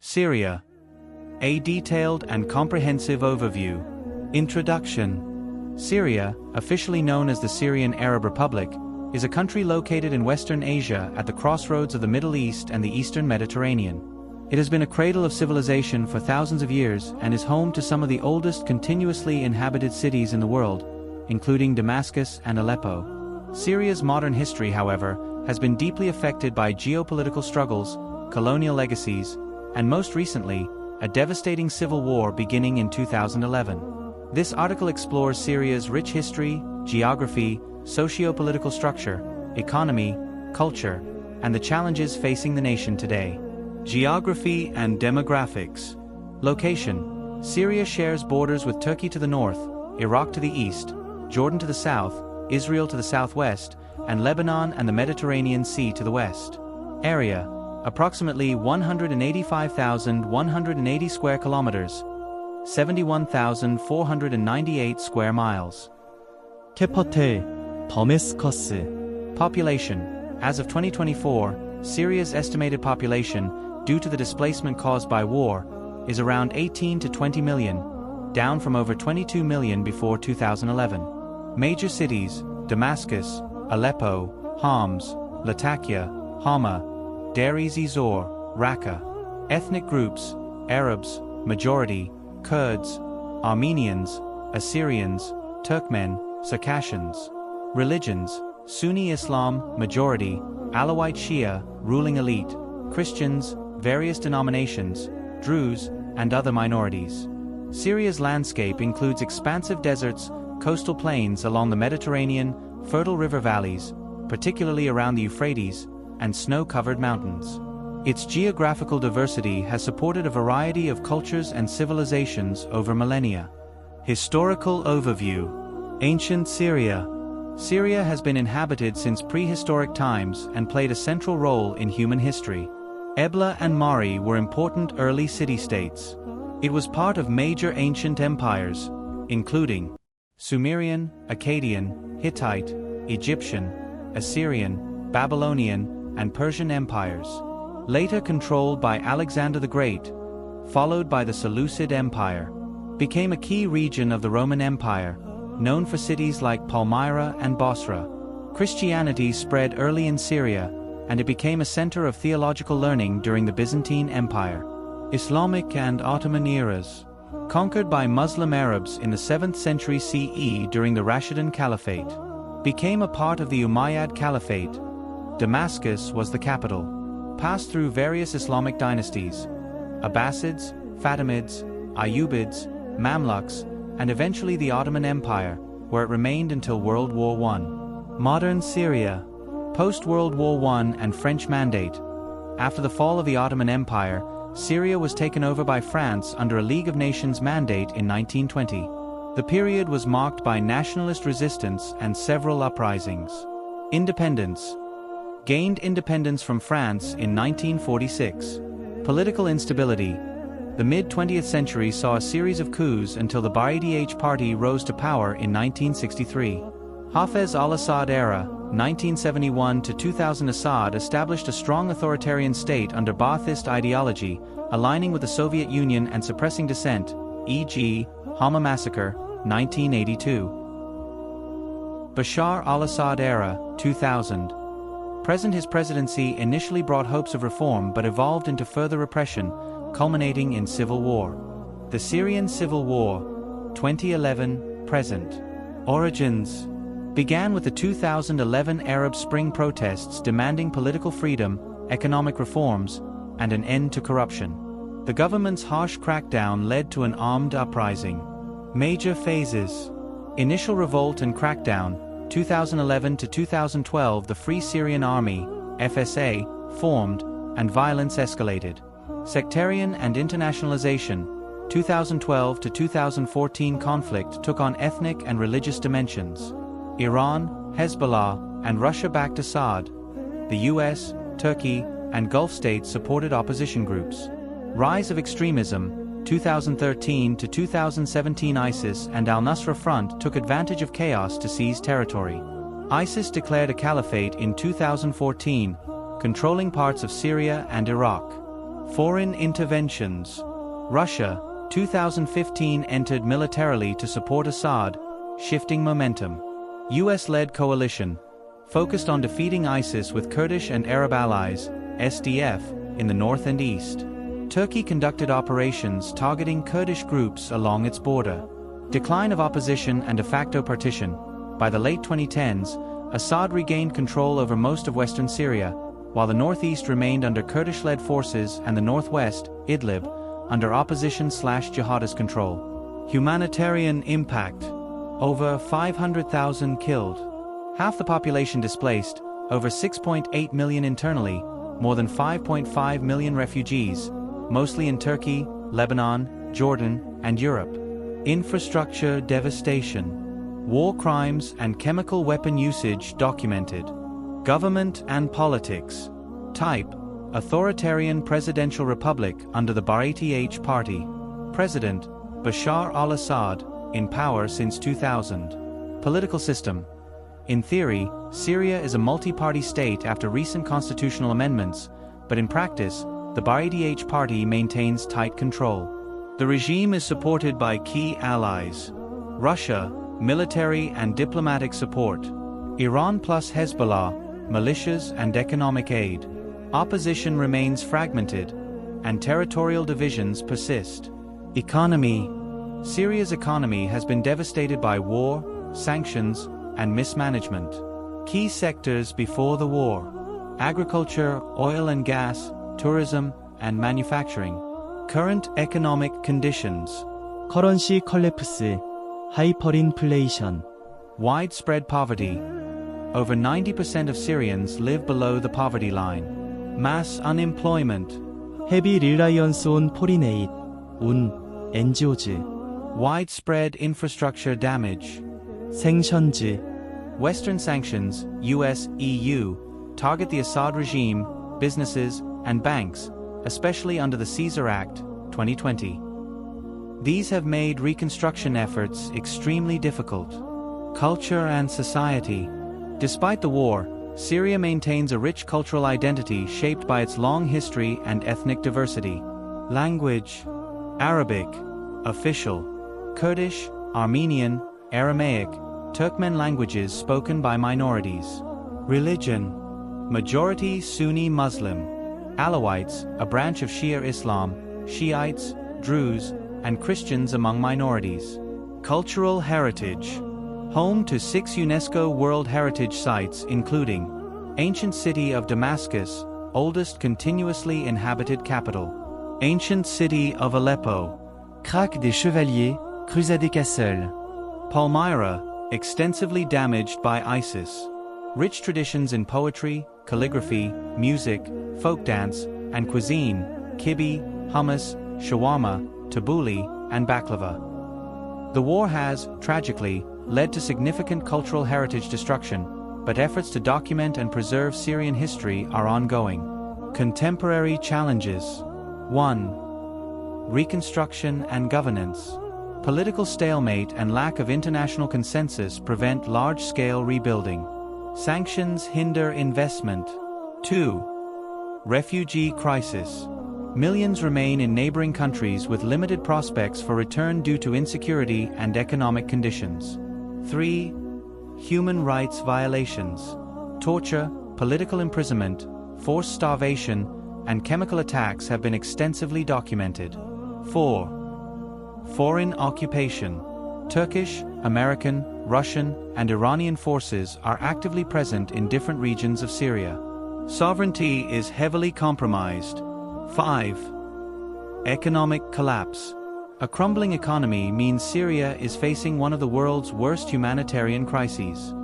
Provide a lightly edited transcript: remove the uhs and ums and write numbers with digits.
Syria. A detailed and comprehensive overview. Introduction. Syria, officially known as the Syrian Arab Republic, is a country located in Western Asia at the crossroads of the Middle East and the Eastern Mediterranean. It has been a cradle of civilization for thousands of years and is home to some of the oldest continuously inhabited cities in the world, including Damascus and Aleppo. Syria's modern history, however, has been deeply affected by geopolitical struggles, colonial legacies, and most recently, a devastating civil war beginning in 2011. This article explores Syria's rich history, geography, socio-political structure, economy, culture, and the challenges facing the nation today. Geography and demographics. Location. Syria shares borders with Turkey to the north, Iraq to the east, Jordan to the south, Israel to the southwest, and Lebanon and the Mediterranean Sea to the west. Area. Approximately 185,180 square kilometers, 71,498 square miles. 캐피털, Damascus. Population. As of 2024, Syria's estimated population, due to the displacement caused by war, is around 18 to 20 million, down from over 22 million before 2011. Major cities: Damascus, Aleppo, Homs, Latakia, Hama, Deir ez-Zor, Raqqa. Ethnic groups: Arabs, majority, Kurds, Armenians, Assyrians, Turkmen, Circassians. Religions: Sunni Islam, majority, Alawite Shia, ruling elite, Christians, various denominations, Druze, and other minorities. Syria's landscape includes expansive deserts, coastal plains along the Mediterranean, fertile river valleys, particularly around the Euphrates, and snow-covered mountains. Its geographical diversity has supported a variety of cultures and civilizations over millennia. Historical overview. Ancient Syria. Syria has been inhabited since prehistoric times and played a central role in human history. Ebla and Mari were important early city-states. It was part of major ancient empires, including Sumerian, Akkadian, Hittite, Egyptian, Assyrian, Babylonian, and Persian empires, later controlled by Alexander the Great, followed by the Seleucid Empire, became a key region of the Roman Empire, known for cities like Palmyra and Bosra. Christianity spread early in Syria, and it became a center of theological learning during the Byzantine Empire. Islamic and Ottoman eras. Conquered by Muslim Arabs in the 7th century CE during the Rashidun Caliphate, became a part of the Umayyad Caliphate. Damascus was the capital. Passed through various Islamic dynasties: Abbasids, Fatimids, Ayyubids, Mamluks, and eventually the Ottoman Empire, where it remained until World War I. Modern Syria. Post-World War I and French Mandate. After the fall of the Ottoman Empire, Syria was taken over by France under a League of Nations mandate in 1920. The period was marked by nationalist resistance and several uprisings. Independence. Gained independence from France in 1946. Political instability. The mid-20th century saw a series of coups until the Ba'ath Party rose to power in 1963. Hafez al-Assad era, 1971 to 2000. Assad established a strong authoritarian state under Ba'athist ideology, aligning with the Soviet Union and suppressing dissent, e.g., Hama massacre, 1982. Bashar al-Assad era, 2000. His presidency initially brought hopes of reform but evolved into further repression, culminating in civil war. The Syrian Civil War, 2011, present. Origins. Began with the 2011 Arab Spring protests demanding political freedom, economic reforms, and an end to corruption. The government's harsh crackdown led to an armed uprising. Major phases. Initial revolt and crackdown, 2011 to 2012. The Free Syrian Army, FSA, formed, and violence escalated. Sectarian and internationalization, 2012 to 2014. Conflict took on ethnic and religious dimensions. Iran, Hezbollah, and Russia-backed Assad. The US, Turkey, and Gulf states supported opposition groups. Rise of extremism, 2013 to 2017. ISIS and al-Nusra Front took advantage of chaos to seize territory. ISIS declared a caliphate in 2014, controlling parts of Syria and Iraq. Foreign interventions. Russia, 2015 entered militarily to support Assad, shifting momentum. US-led coalition, focused on defeating ISIS with Kurdish and Arab allies, SDF, in the north and east. Turkey conducted operations targeting Kurdish groups along its border. Decline of opposition and de facto partition. By the late 2010s, Assad regained control over most of western Syria, while the northeast remained under Kurdish-led forces and the northwest, Idlib, under opposition/jihadist control. Humanitarian impact. Over 500,000 killed. Half the population displaced, over 6.8 million internally, more than 5.5 million refugees, mostly in Turkey, Lebanon, Jordan, and Europe. Infrastructure devastation. War crimes and chemical weapon usage documented. Government and politics. Type: authoritarian presidential republic under the Ba'ath Party. President: Bashar al-Assad, in power since 2000. Political system. In theory, Syria is a multi-party state after recent constitutional amendments, but in practice, the Ba'ath Party maintains tight control. The regime is supported by key allies. Russia, military and diplomatic support. Iran plus Hezbollah, militias and economic aid. Opposition remains fragmented, and territorial divisions persist. Economy. Syria's economy has been devastated by war, sanctions, and mismanagement. Key sectors before the war: agriculture, oil and gas, tourism, and manufacturing. Current economic conditions. 커런시 컬랩스, 하이퍼인플레이션. Widespread poverty. Over 90% of Syrians live below the poverty line. Mass unemployment. 헤비 릴라이언스 온 포린에잇, NGO즈. Widespread infrastructure damage. 생션즈. Western sanctions, US, EU, target the Assad regime, businesses, and banks, especially under the Caesar Act, 2020. These have made reconstruction efforts extremely difficult. Culture and society. Despite the war, Syria maintains a rich cultural identity shaped by its long history and ethnic diversity. Language. Arabic, official. Kurdish, Armenian, Aramaic, Turkmen languages spoken by minorities. Religion. Majority Sunni Muslim. Alawites, a branch of Shia Islam, Shiites, Druze, and Christians among minorities. Cultural heritage. Home to 6 UNESCO World Heritage Sites including Ancient City of Damascus, oldest continuously inhabited capital. Ancient City of Aleppo. Craque des Chevaliers, Crusade des Castles. Palmyra, extensively damaged by ISIS. Rich traditions in poetry, calligraphy, music, folk dance, and cuisine, kibbeh, hummus, shawarma, tabbouleh, and baklava. The war has, tragically, led to significant cultural heritage destruction, but efforts to document and preserve Syrian history are ongoing. Contemporary challenges. 1. Reconstruction and governance. Political stalemate and lack of international consensus prevent large-scale rebuilding. Sanctions hinder investment. 2. Refugee crisis. Millions remain in neighboring countries with limited prospects for return due to insecurity and economic conditions. 3. Human rights violations. Torture, political imprisonment, forced starvation, and chemical attacks have been extensively documented. 4. Foreign occupation. Turkish, American, Russian, and Iranian forces are actively present in different regions of Syria. Sovereignty is heavily compromised. 5. Economic collapse. A crumbling economy means Syria is facing one of the world's worst humanitarian crises.